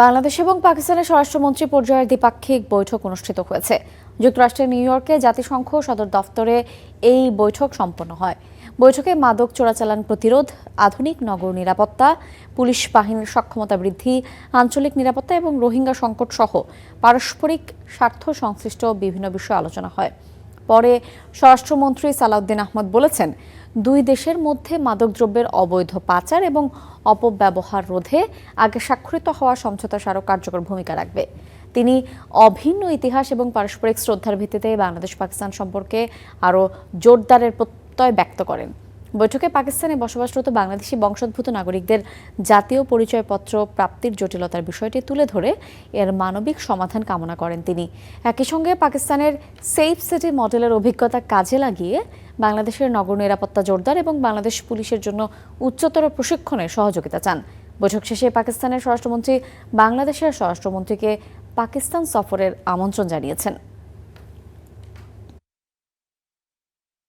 বাংলাদেশ এবং পাকিস্তানের স্বরাষ্ট্রমন্ত্রী পর্যায়ের দ্বিপাক্ষিক বৈঠক অনুষ্ঠিত হয়েছে। যুক্তরাষ্ট্রের নিউ ইয়র্কে জাতিসংঘ সদর দফতরে এই বৈঠক সম্পন্ন হয়। বৈঠকে মাদক চোরাচালান প্রতিরোধ, আধুনিক নগর নিরাপত্তা, পুলিশ বাহিনীর সক্ষমতা বৃদ্ধি, আঞ্চলিক নিরাপত্তা এবং রোহিঙ্গা সংকট সহ পারস্পরিক স্বার্থ সংশ্লিষ্ট বিভিন্ন বিষয়ে আলোচনা হয়। পরে স্বরাষ্ট্রমন্ত্রী সালাউদ্দিন আহমদ বলেছেন, দুই দেশের মধ্যে মাদকদ্রব্যের অবৈধ পাচার এবং অপব্যবহার রোধে আগে স্বাক্ষরিত হওয়া সমঝোতা স্মারক কার্যকর ভূমিকা রাখবে। তিনি অভিন্ন ইতিহাস এবং পারস্পরিক শ্রদ্ধার ভিত্তিতে বাংলাদেশ পাকিস্তান সম্পর্কে আরও জোরদারের প্রত্যয় ব্যক্ত করেন। বৈঠকে পাকিস্তানে বসবাসরত বাংলাদেশি বংশোদ্ভূত নাগরিকদের জাতীয় পরিচয়পত্র প্রাপ্তির জটিলতার বিষয়টি তুলে ধরে এর মানবিক সমাধান কামনা করেন তিনি। একই সঙ্গে পাকিস্তানের সেফ সিটি মডেলের অভিজ্ঞতা কাজে লাগিয়ে বাংলাদেশের নগর নিরাপত্তা জোরদার এবং বাংলাদেশ পুলিশের জন্য উচ্চতর প্রশিক্ষণে সহযোগিতা চান। বৈঠক শেষে পাকিস্তানের স্বরাষ্ট্রমন্ত্রী বাংলাদেশের স্বরাষ্ট্রমন্ত্রীকে পাকিস্তান সফরের আমন্ত্রণ জানিয়েছেন।